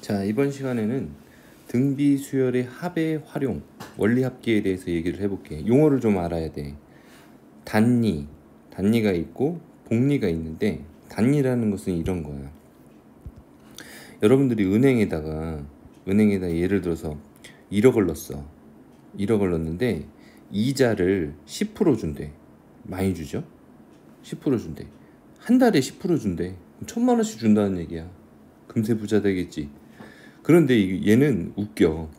자, 이번 시간에는 등비 수열의 합의 활용, 원리합계에 대해서 얘기를 해볼게. 용어를 좀 알아야 돼. 단리가 있고 복리가 있는데, 단리라는 것은 이런 거야. 여러분들이 은행에다 예를 들어서 1억을 넣었어. 1억을 넣었는데 이자를 10% 준대. 많이 주죠? 10% 준대. 한 달에 10% 준대. 1,000만 원씩 준다는 얘기야. 금세 부자 되겠지. 그런데 얘는 웃겨.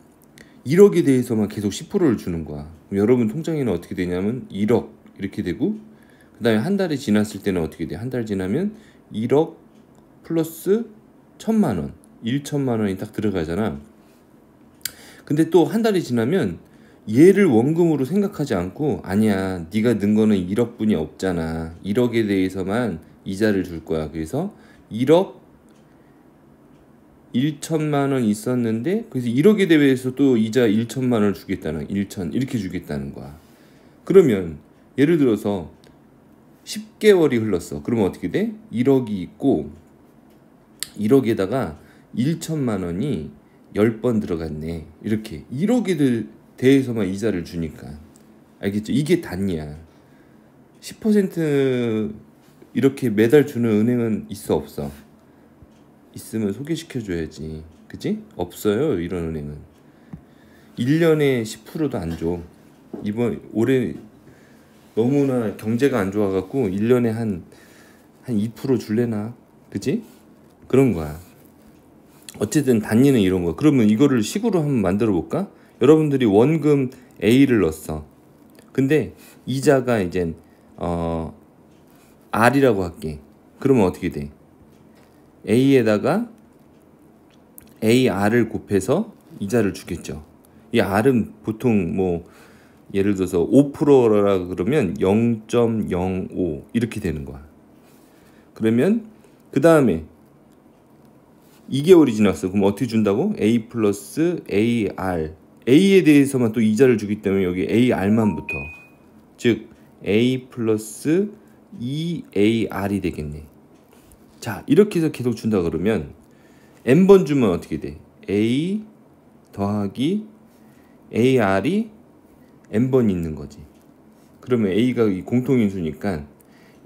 1억에 대해서만 계속 10%를 주는 거야. 그럼 여러분 통장에는 어떻게 되냐면 1억 이렇게 되고, 그 다음에 한 달이 지났을 때는 어떻게 돼? 한 달 지나면 1억 플러스 1,000만 원, 1,000만 원이 딱 들어가잖아. 근데 또 한 달이 지나면 얘를 원금으로 생각하지 않고, 아니야, 네가 넣은 거는 1억뿐이 없잖아. 1억에 대해서만 이자를 줄 거야. 그래서 1억 1,000만 원 있었는데, 그래서 1억에 대해서 또 이자 1,000만 원을 주겠다는, 1,000 이렇게 주겠다는 거야. 그러면 예를 들어서 10개월이 흘렀어. 그러면 어떻게 돼? 1억이 있고 1억에다가 1,000만 원이 10번 들어갔네. 이렇게 1억에 대해서만 이자를 주니까. 알겠죠? 이게 단위야. 10% 이렇게 매달 주는 은행은 있어, 없어? 있으면 소개시켜줘야지. 그치? 없어요, 이런 은행은. 1년에 10%도 안 줘. 올해 너무나 경제가 안 좋아갖고 1년에 한 2% 줄래나? 그치? 그런 거야. 어쨌든 단위는 이런 거야. 그러면 이거를 식으로 한번 만들어 볼까? 여러분들이 원금 A를 넣었어. 근데 이자가 이젠 R이라고 할게. 그러면 어떻게 돼? A에다가 AR을 곱해서 이자를 주겠죠. 이 R은 보통 뭐 예를 들어서 5%라 그러면 0.05 이렇게 되는 거야. 그러면 그 다음에 2개월이 지났어. 그럼 어떻게 준다고? A 플러스 AR. A에 대해서만 또 이자를 주기 때문에 여기 AR만 붙어. 즉 A 플러스 EAR이 되겠네. 자, 이렇게 해서 계속 준다 그러면 n번 주면 어떻게 돼? A 더하기 AR이 n번 있는 거지. 그러면 A가 공통인수니까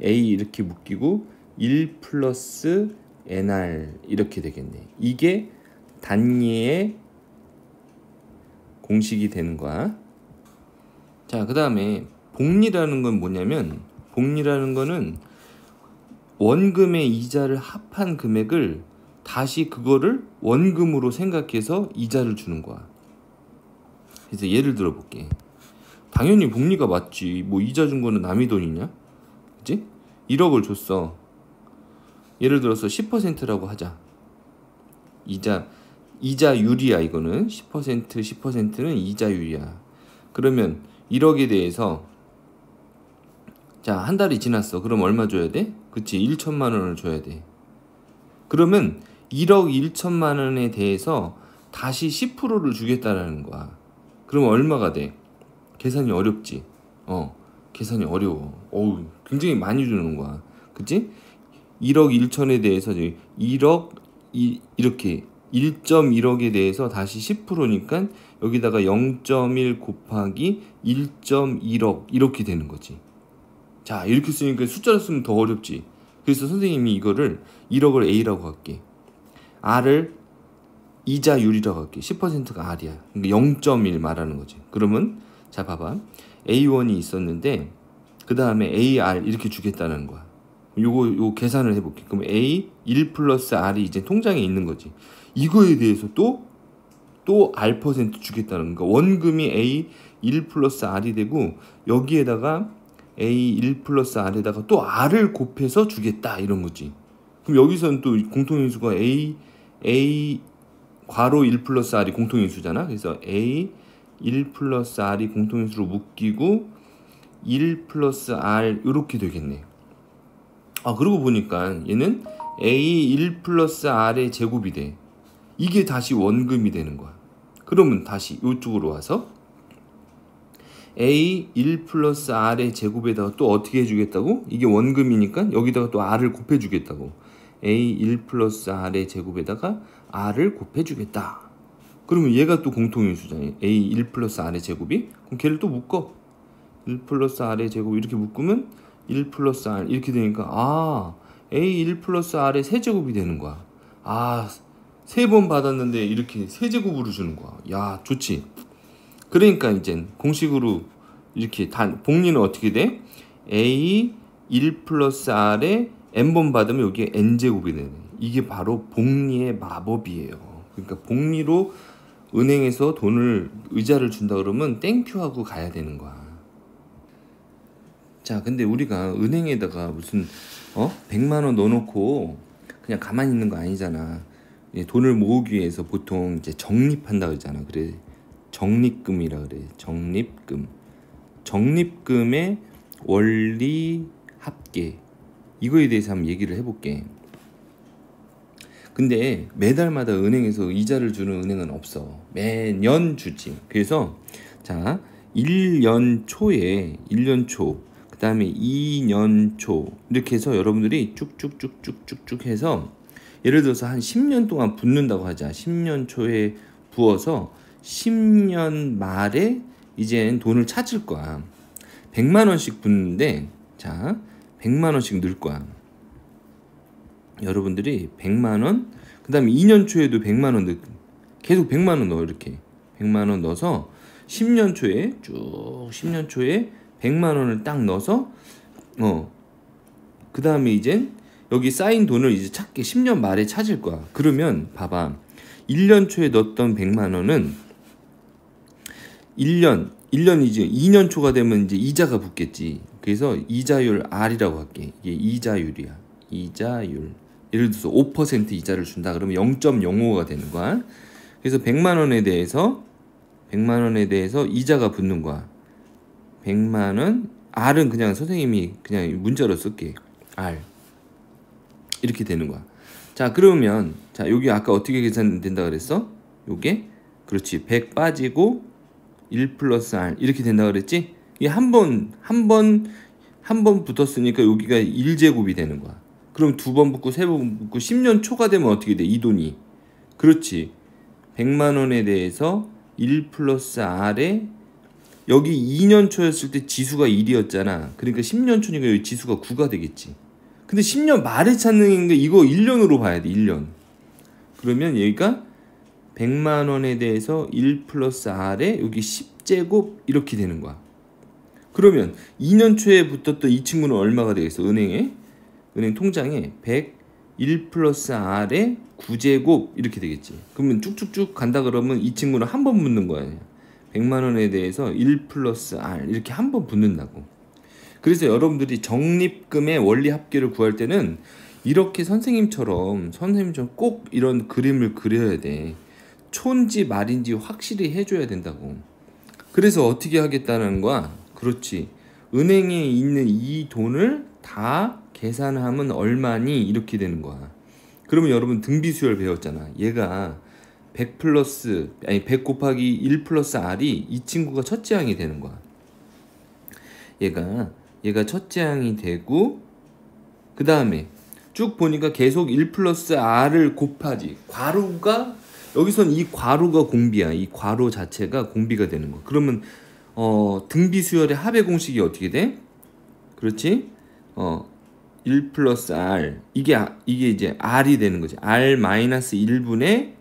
A 이렇게 묶이고 1 플러스 NR 이렇게 되겠네. 이게 단위의 공식이 되는 거야. 자, 그 다음에 복리라는 건 뭐냐면, 복리라는 거는 원금의 이자를 합한 금액을 다시 그거를 원금으로 생각해서 이자를 주는 거야. 그래서 예를 들어 볼게. 당연히 복리가 맞지. 뭐 이자 준 거는 남의 돈이냐? 그치? 1억을 줬어. 예를 들어서 10%라고 하자. 이자율이야, 이거는. 10%는 이자율이야. 그러면 1억에 대해서, 자, 한 달이 지났어. 그럼 얼마 줘야 돼? 그치, 1,000만 원을 줘야 돼. 그러면 1억 1천만 원에 대해서 다시 10%를 주겠다라는 거야. 그러면 얼마가 돼? 계산이 어렵지? 계산이 어려워. 굉장히 많이 주는 거야. 그치? 1억 1천에 대해서 1억 이렇게 1.1억에 대해서 다시 10%니까 여기다가 0.1 곱하기 1.1억 이렇게 되는 거지. 자, 이렇게 쓰니까 숫자로 쓰면 더 어렵지. 그래서 선생님이 이거를 1억을 A라고 할게. R을 이자율이라고 할게. 10%가 R이야. 그러니까 0.1 말하는 거지. 그러면 자, 봐봐. A1이 있었는데 그 다음에 AR 이렇게 주겠다는 거야. 요거 계산을 해볼게. 그럼 A 1 플러스 R이 이제 통장에 있는 거지. 이거에 대해서 또 R% 주겠다는 거야. 원금이 A 1 플러스 R이 되고, 여기에다가 A 1 플러스 R에다가 또 R을 곱해서 주겠다, 이런 거지. 그럼 여기서는 또 공통인수가 A 괄호 1 플러스 R이 공통인수잖아. 그래서 A 1 플러스 R이 공통인수로 묶이고 1 플러스 R 이렇게 되겠네. 그러고 보니까 얘는 A 1 플러스 R의 제곱이 돼. 이게 다시 원금이 되는 거야. 그러면 다시 이쪽으로 와서 A 1 플러스 R의 제곱에다가 또 어떻게 해주겠다고? 이게 원금이니까 여기다가 또 R을 곱해주겠다고. A1 플러스 R의 제곱에다가 R을 곱해주겠다. 그러면 얘가 또 공통인 수잖아요. A1 플러스 R의 제곱이. 그럼 걔를 또 묶어. 1 플러스 R의 제곱 이렇게 묶으면 1 플러스 R 이렇게 되니까 A1 플러스 R의 세제곱이 되는 거야. 3번 받았는데 이렇게 세제곱으로 주는 거야. 야, 좋지. 그러니까 이제 공식으로 이렇게 복리는 어떻게 돼? A1 플러스 R의 n번 받으면 여기에 n제곱이 되네. 이게 바로 복리의 마법이에요. 그러니까 복리로 은행에서 의자를 준다 그러면 땡큐 하고 가야 되는 거야. 자, 근데 우리가 은행에다가 무슨 100만 원 넣어놓고 그냥 가만히 있는 거 아니잖아. 돈을 모으기 위해서 보통 이제 적립한다 그러잖아. 그래, 적립금이라 그래. 적립금의 원리 합계, 이거에 대해서 한번 얘기를 해볼게. 근데 매달마다 은행에서 이자를 주는 은행은 없어. 매년 주지. 그래서 자, 1년 초, 그 다음에 2년 초, 이렇게 해서 여러분들이 쭉쭉쭉쭉쭉쭉 해서 예를 들어서 한 10년 동안 붓는다고 하자. 10년 초에 부어서 10년 말에 이젠 돈을 찾을 거야. 100만 원씩 붓는데, 자, 100만 원씩 넣을 거야. 여러분들이 100만 원, 그 다음에 2년 초에도 100만 원 계속 100만 원 넣어. 이렇게 100만 원 넣어서 10년 초에 100만 원을 딱 넣어서 그 다음에 이제 여기 쌓인 돈을 이제 10년 말에 찾을 거야. 그러면 봐봐, 1년 초에 넣었던 100만 원은 1년이지 2년 초가 되면 이제 이자가 붙겠지. 그래서 이자율 R이라고 할게. 이게 이자율이야. 이자율. 예를 들어서 5% 이자를 준다 그러면 0.05가 되는 거야. 그래서 100만 원에 대해서 이자가 붙는 거야. 100만 원, R은 그냥 선생님이 그냥 문자로 쓸게. R. 이렇게 되는 거야. 자, 그러면 자, 여기 아까 어떻게 계산된다 그랬어? 요게 그렇지. 100 빠지고 1 플러스 R 이렇게 된다 그랬지? 이게 한 번 붙었으니까 여기가 1제곱이 되는 거야. 그럼 2번 붙고 3번 붙고 10년 초가 되면 어떻게 돼? 이 돈이. 그렇지. 100만 원에 대해서 1 플러스 R에 여기 2년 초였을 때 지수가 1이었잖아. 그러니까 10년 초니까 여기 지수가 9가 되겠지. 근데 10년 말에 찾는 게 이거 1년으로 봐야 돼. 1년. 그러면 여기가 100만 원에 대해서 1 플러스 R에 여기 10제곱 이렇게 되는 거야. 그러면 2년 초에 붙었던 이 친구는 얼마가 되겠어? 은행 통장에 101 플러스 R에 9제곱 이렇게 되겠지. 그러면 쭉쭉쭉 간다 그러면 이 친구는 한 번 붙는 거야. 100만 원에 대해서 1 플러스 R 이렇게 한 번 붙는다고. 그래서 여러분들이 적립금의 원리 합계를 구할 때는 이렇게 선생님처럼 꼭 이런 그림을 그려야 돼. 초인지 말인지 확실히 해줘야 된다고. 그래서 어떻게 하겠다는 거야? 그렇지. 은행에 있는 이 돈을 다 계산하면 얼마니? 이렇게 되는 거야. 그러면 여러분 등비수열 배웠잖아. 얘가 100 곱하기 1 플러스 R이 이 친구가 첫째 항이 되는 거야. 얘가 첫째 항이 되고, 그 다음에 쭉 보니까 계속 1 플러스 R을 곱하지. 여기선 이 괄호가 공비야. 이 괄호 자체가 공비가 되는 거. 그러면 등비수열의 합의 공식이 어떻게 돼? 그렇지? 1 플러스 R 이게 이제 R이 되는 거지. R 마이너스 1분의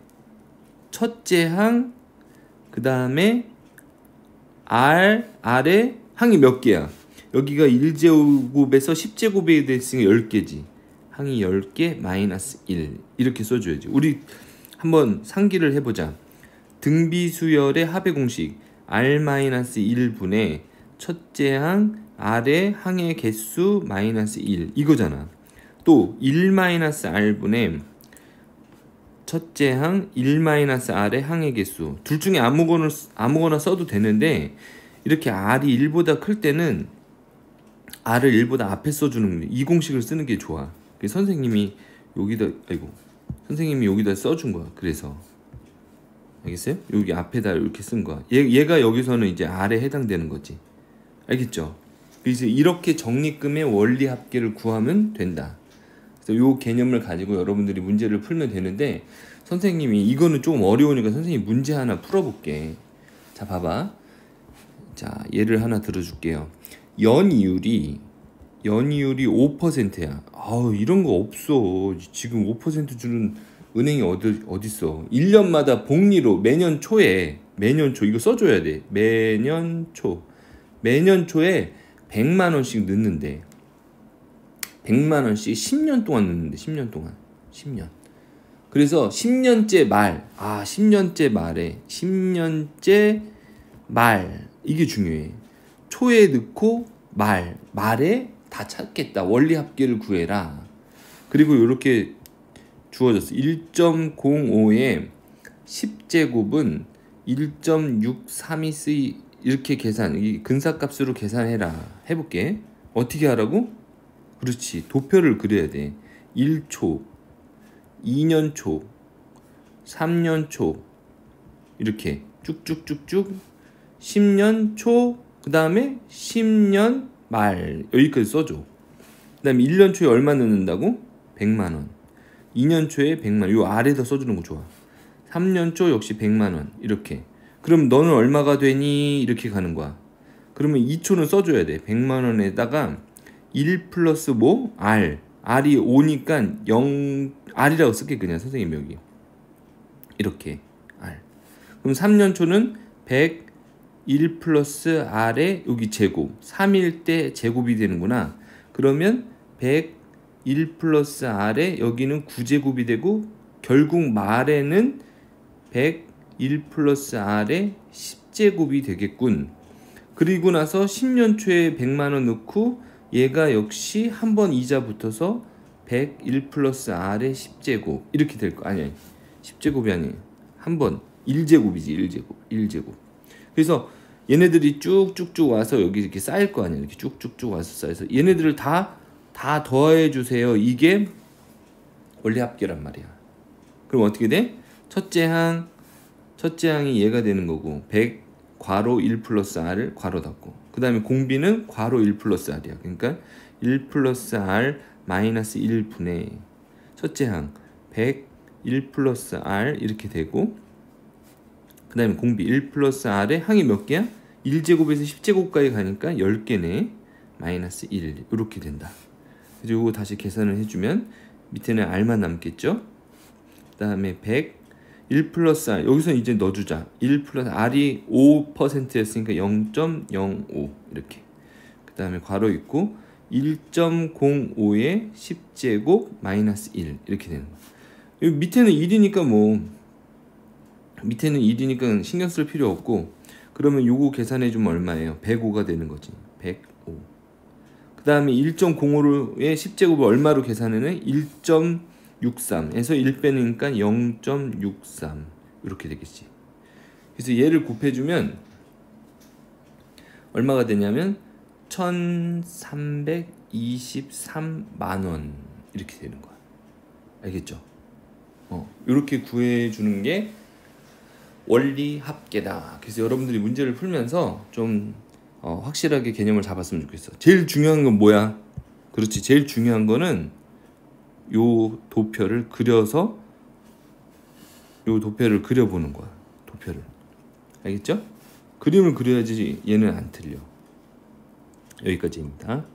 첫째 항, 그 다음에 R의 항이 몇 개야? 여기가 1제곱에서 10제곱이 됐으니까 10개지. 항이 10개 마이너스 1 이렇게 써줘야지. 우리 한번 상기를 해보자. 등비수열의 합의 공식 R 마이너스 1분의 첫째 항 R의 항의 개수 마이너스 1 이거잖아. 또 1 마이너스 R분의 첫째 항 1 마이너스 R의 항의 개수. 둘 중에 아무거나 써도 되는데 이렇게 R이 1보다 클 때는 R을 1보다 앞에 써주는 이 공식을 쓰는 게 좋아. 선생님이 여기다 써준 거야. 그래서 알겠어요? 여기 앞에다 이렇게 쓴 거야. 얘가 여기서는 이제 R에 해당되는 거지. 알겠죠? 그래서 이렇게 적립금의 원리 합계를 구하면 된다. 그래서 요 개념을 가지고 여러분들이 문제를 풀면 되는데, 선생님이 이거는 조금 어려우니까 선생님이 문제 하나 풀어볼게. 자, 봐봐. 자, 예를 하나 들어줄게요. 연이율이 5%야. 아우, 이런 거 없어. 지금 5% 주는 은행이 어딨어. 1년마다 복리로 매년 초 이거 써줘야 돼. 매년 초에 100만 원씩 넣는데, 100만 원씩 10년 동안 넣는데, 10년 동안. 10년. 그래서 10년째 말 이게 중요해. 초에 넣고 말에 다 찾겠다. 원리 합계를 구해라. 그리고 이렇게 주어졌어. 1.05에 10제곱은 1.632 이렇게 이 근사값으로 계산해라. 해볼게. 어떻게 하라고? 그렇지. 도표를 그려야 돼. 1초, 2년 초, 3년 초 이렇게 쭉쭉쭉쭉 10년 초, 그 다음에 10년 말 여기까지 써줘. 그 다음에 1년 초에 얼마 넣는다고? 100만 원. 2년 초에 100만 원. 요 아래에다 써주는 거 좋아. 3년 초 역시 100만 원. 이렇게. 그럼 너는 얼마가 되니? 이렇게 가는 거야. 그러면 2초는 써줘야 돼. 100만 원에다가 1 플러스 뭐? R이 5니까 0, R이라고 쓸게 그냥 선생님 여기. 이렇게 R. 그럼 3년 초는 100, 1 플러스 R에 여기 제곱. 3일 때 제곱이 되는구나. 그러면 100, 1 플러스 R에 여기는 9제곱이 되고, 결국 말에는 100, 1 플러스 R에 10제곱이 되겠군. 그리고 나서 10년 초에 100만 원 넣고 얘가 역시 한 번 이자 붙어서 100, 1 플러스 R에 10제곱 이렇게 될 거. 아니 10제곱이 아니 한 번 1제곱이지. 1제곱. 그래서 얘네들이 쭉쭉쭉 와서 여기 이렇게 쌓일 거 아니야. 이렇게 쭉쭉쭉 와서 쌓여서 얘네들을 다 더해 주세요. 이게 원리 합계란 말이야. 그럼 어떻게 돼? 첫째 항이 얘가 되는 거고, 100 괄호 1 플러스 R을 괄호 닫고, 그 다음에 공비는 괄호 1 플러스 R이야. 그러니까 1 플러스 R 마이너스 1분의 첫째 항 100 1 플러스 R 이렇게 되고, 그 다음에 공비 1 플러스 R의 항이 몇 개야? 1제곱에서 10제곱까지 가니까 10개네. 마이너스 1 이렇게 된다. 그래서 이거 다시 계산을 해주면 밑에는 R만 남겠죠. 그 다음에 100 1 플러스 R 여기서 이제 넣어주자. 1 플러스 R이 5%였으니까 0.05 이렇게. 그 다음에 괄호 있고 1.05에 10제곱 마이너스 1 이렇게 되는 거야. 여기 밑에는 1이니까 신경 쓸 필요 없고, 그러면 요거 계산해주면 얼마예요? 105가 되는 거지. 105. 그 다음에 1.05에 10제곱을 얼마로 계산하는? 1.63에서 1 빼니까 0.63 이렇게 되겠지. 그래서 얘를 곱해주면 얼마가 되냐면 1323만 원 이렇게 되는 거야. 알겠죠? 이렇게 구해주는 게 원리 합계다. 그래서 여러분들이 문제를 풀면서 좀 확실하게 개념을 잡았으면 좋겠어. 제일 중요한 건 뭐야? 그렇지. 제일 중요한 거는 요 도표를 그려보는 거야. 도표를. 알겠죠? 그림을 그려야지 얘는 안 틀려. 여기까지입니다.